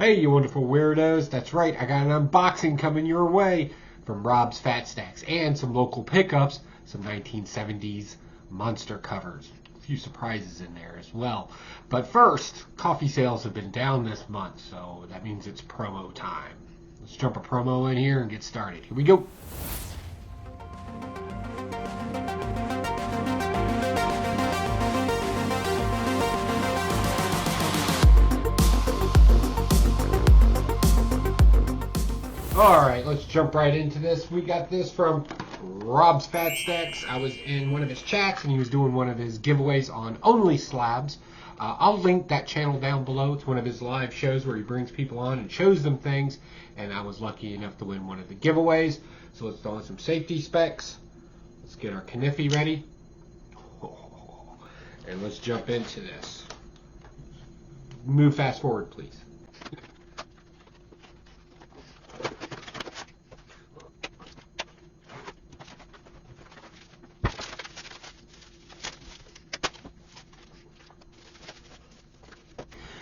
Hey, you wonderful weirdos. That's right, I got an unboxing coming your way from Rob's Fat Stacks and some local pickups, some 1970s monster covers. A few surprises in there as well. But first, coffee sales have been down this month, so that means it's promo time. Let's jump a promo in here and get started. Here we go. Alright, let's jump right into this. We got this from Rob's Fat Stacks. I was in one of his chats and he was doing one of his giveaways on Only Slabs. I'll link that channel down below. It's one of his live shows where he brings people on and shows them things. And I was lucky enough to win one of the giveaways. So let's throw on some safety specs. Let's get our Kniffy ready. And let's jump into this. Move fast forward, please.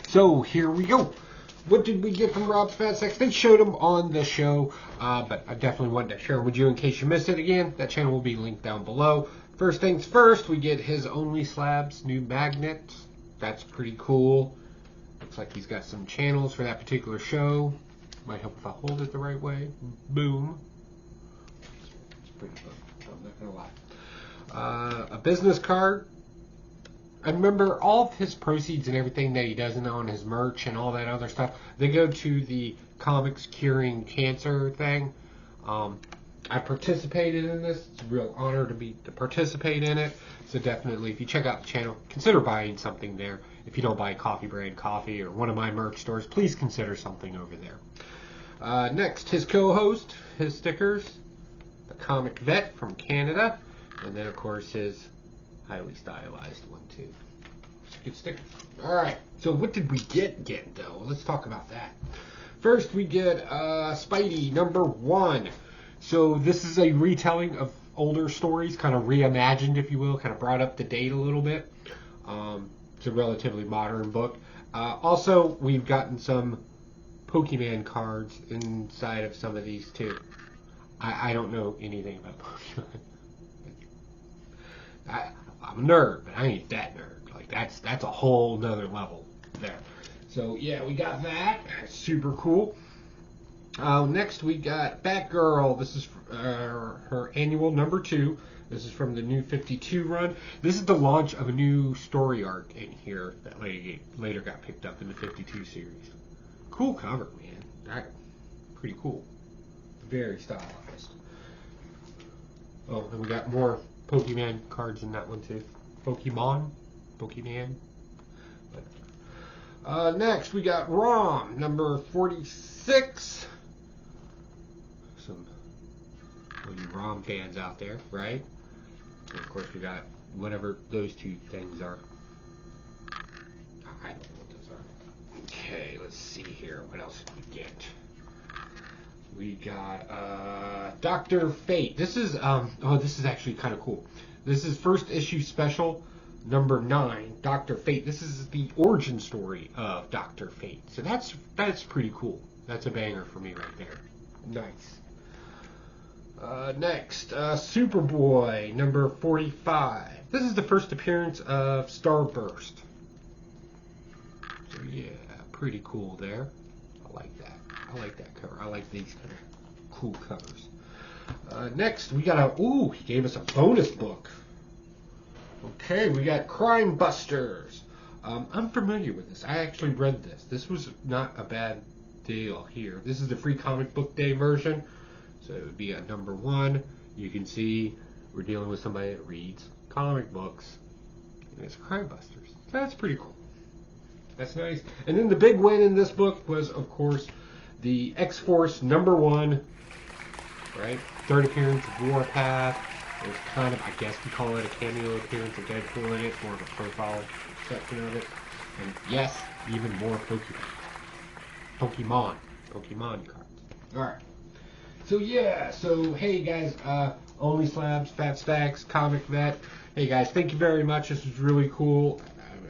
So here we go. What did we get from Rob's Fat Stacks? They showed them on the show, but I definitely wanted to share with you in case you missed it again. That channel will be linked down below. First things first, we get his Only Slabs new magnet. That's pretty cool. Looks like he's got some channels for that particular show. Might help if I hold it the right way. Boom. It's pretty fun. I'm not gonna lie. A business card. I remember all of his proceeds and everything that he does on his merch and all that other stuff, they go to the Comics Curing Cancer thing. I participated in this. It's a real honor to participate in it. So definitely, if you check out the channel, consider buying something there. If you don't buy Coffee Brand Coffee or one of my merch stores, please consider something over there. Next, his co-host, his stickers, the Comic Vet from Canada, and then of course his highly stylized one too. Good stickers. Alright, so what did we get though? Let's talk about that. First we get Spidey #1. So this is a retelling of older stories, kind of reimagined if you will, kind of brought up to date a little bit. It's a relatively modern book. Also, we've gotten some Pokemon cards inside of some of these too. I don't know anything about Pokemon. I'm a nerd, but I ain't that nerd. Like that's a whole nother level there. So yeah, we got that. Super cool. Next we got Batgirl. This is her annual #2. This is from the New 52 run. This is the launch of a new story arc in here that later got picked up in the 52 series. Cool cover, man. That pretty cool. Very stylized. Oh, and we got more Pokemon cards in that one too. Pokemon. Next we got ROM #46. Some of you ROM fans out there, right? And of course we got whatever those two things are. I don't know what those are. Okay, let's see here. What else did we get? We got Dr. Fate. This is this is actually kind of cool. This is first issue special #9, Dr. Fate. This is the origin story of Dr. Fate. So that's pretty cool. That's a banger for me right there. Nice. Next, Superboy #45. This is the first appearance of Starburst. So yeah, pretty cool there. I like that. I like that cover. I like these kind of cool covers. Next, we got he gave us a bonus book. Okay, we got Crime Busters. I'm familiar with this. I actually read this. This was not a bad deal here. This is the free comic book day version. So it would be at #1. You can see we're dealing with somebody that reads comic books. And it's Crime Busters. That's pretty cool. That's nice. And then the big win in this book was, of course, the X-Force #1, right? Third appearance of Warpath. It was kind of, I guess we call it a cameo appearance of Deadpool in it, more of a profile section of it. And yes, even more Pokemon cards. Alright. So yeah, hey guys, Only Slabs, Fat Stacks, Comic Vet. Hey guys, thank you very much. This was really cool.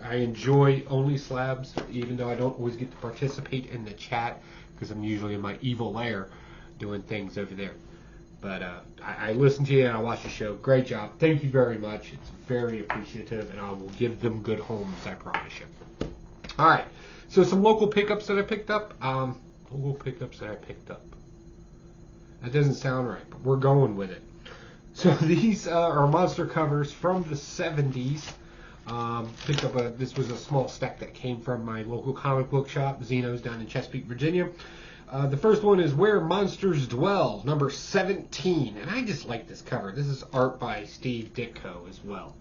I enjoy Only Slabs, even though I don't always get to participate in the chat because I'm usually in my evil lair doing things over there. But I listen to you and I watch the show. Great job. Thank you very much. It's very appreciative, and I will give them good homes, I promise you. All right. So some local pickups that I picked up. That doesn't sound right, but we're going with it. So these are monster covers from the 70s. Picked up this was a small stack that came from my local comic book shop, Zeno's, down in Chesapeake, Virginia. The first one is Where Monsters Dwell, number 17. And I just like this cover. This is art by Steve Ditko as well.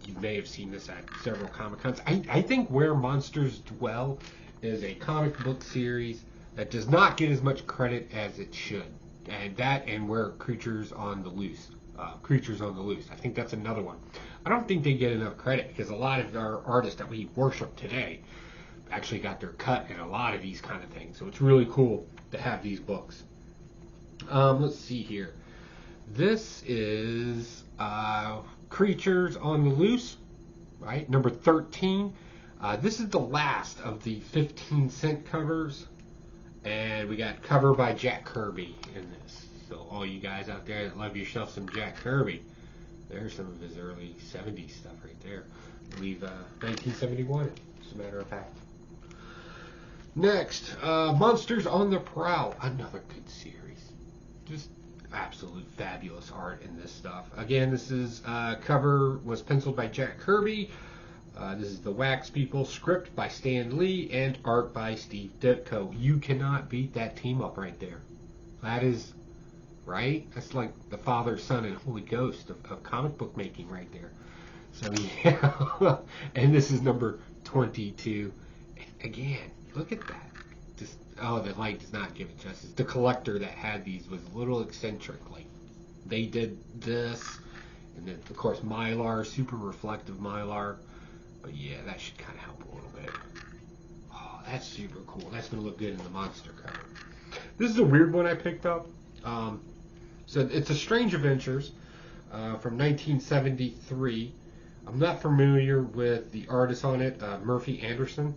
You may have seen this at several Comic-Cons. I think Where Monsters Dwell is a comic book series that does not get as much credit as it should. And Where Creatures on the Loose. I think that's another one. I don't think they get enough credit because a lot of our artists that we worship today actually got their cut in a lot of these kind of things. So it's really cool to have these books. Let's see here. This is Creatures on the Loose, right? Number 13. This is the last of the 15-cent covers. And we got cover by Jack Kirby in this. So all you guys out there that love yourself some Jack Kirby, there's some of his early 70s stuff right there. I believe 1971, as a matter of fact. Next, Monsters on the Prowl, another good series. Just absolute fabulous art in this stuff. Again, this is cover was penciled by Jack Kirby. This is the Wax People, script by Stan Lee, and art by Steve Ditko. You cannot beat that team up right there. That is, right? That's like the Father, Son, and Holy Ghost of comic book making right there. So, yeah. And this is number 22. Again, look at that. Just, oh, the light does not give it justice. The collector that had these was a little eccentric. Like, they did this, and then, of course, Mylar, super reflective Mylar. But yeah, that should kind of help a little bit. Oh, that's super cool. That's going to look good in the monster cover. This is a weird one I picked up. So it's a Strange Adventures from 1973. I'm not familiar with the artist on it, Murphy Anderson,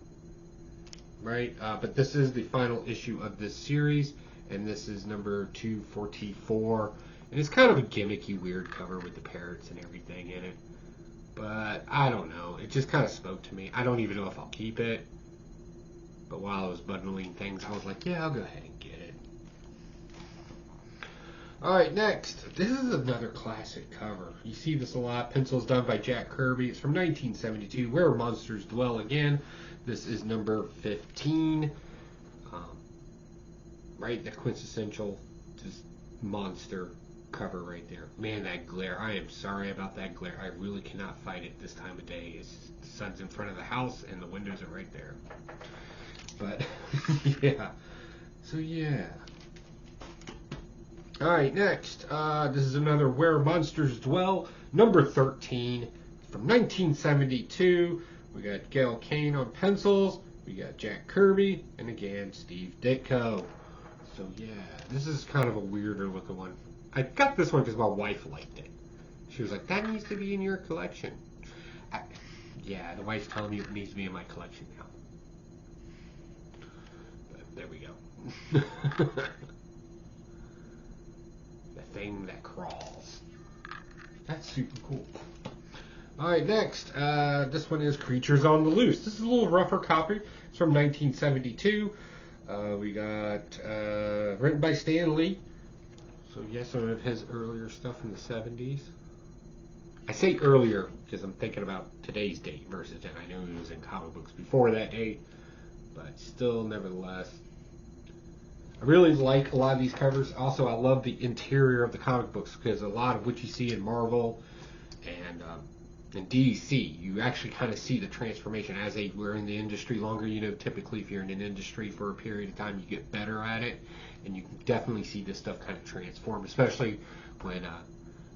right? But this is the final issue of this series, and this is number 244. And it's kind of a gimmicky, weird cover with the parrots and everything in it. But I don't know. It just kind of spoke to me. I don't even know if I'll keep it. But while I was bundling things, I was like, yeah, I'll go ahead and get it. Alright, next. This is another classic cover. You see this a lot. Pencils done by Jack Kirby. It's from 1972. Where Monsters Dwell Again. This is number 15. Right? The quintessential just monster cover right there. Man, that glare. I am sorry about that glare. I really cannot fight it this time of day. The sun's in front of the house and the windows are right there. But yeah. So yeah. Alright, next. This is another Where Monsters Dwell, number 13 from 1972. We got Gail Kane on pencils. We got Jack Kirby, and again Steve Ditko. So yeah, this is kind of a weirder looking one. I got this one because my wife liked it. She was like, that needs to be in your collection. Yeah, the wife's telling me it needs to be in my collection now. But there we go. The thing that crawls. That's super cool. Alright, next. This one is Creatures on the Loose. This is a little rougher copy. It's from 1972. We got written by Stan Lee. So yes, some of his earlier stuff in the 70s. I say earlier because I'm thinking about today's date versus then. I know he was in comic books before that date, but still, nevertheless, I really like a lot of these covers. Also, I love the interior of the comic books because a lot of what you see in Marvel and in DC, you actually kind of see the transformation as we're in the industry longer. You know, typically if you're in an industry for a period of time, you get better at it, and you can definitely see this stuff kind of transform, especially when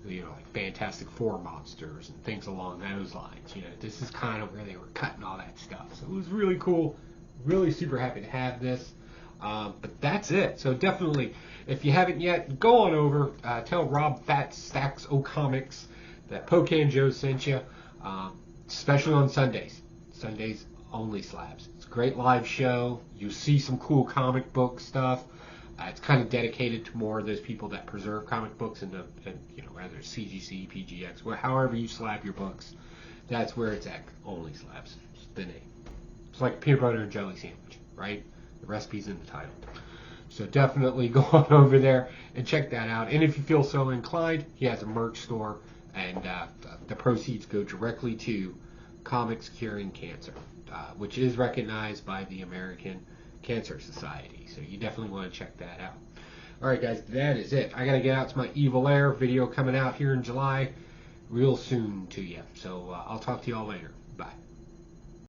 like Fantastic Four monsters and things along those lines. You know, this is kind of where they were cutting all that stuff. So it was really cool. Really super happy to have this. But that's it. So definitely, if you haven't yet, go on over. Tell Rob Fat Stacks O Comics that Pocan Joe sent you. especially on Sundays. Sundays only slabs. It's a great live show. You see some cool comic book stuff. It's kind of dedicated to more of those people that preserve comic books and whether it's CGC, PGX, however you slab your books. That's where it's at. Only slabs. It's the name. It's like a peanut butter and jelly sandwich, right? The recipe's in the title. So definitely go on over there and check that out. And if you feel so inclined, he has a merch store, and the proceeds go directly to Comics Curing Cancer, which is recognized by the American Cancer Society. So you definitely want to check that out. All right, guys, that is it. I got to get out to my Evil Air video coming out here in July real soon to you. So I'll talk to you all later.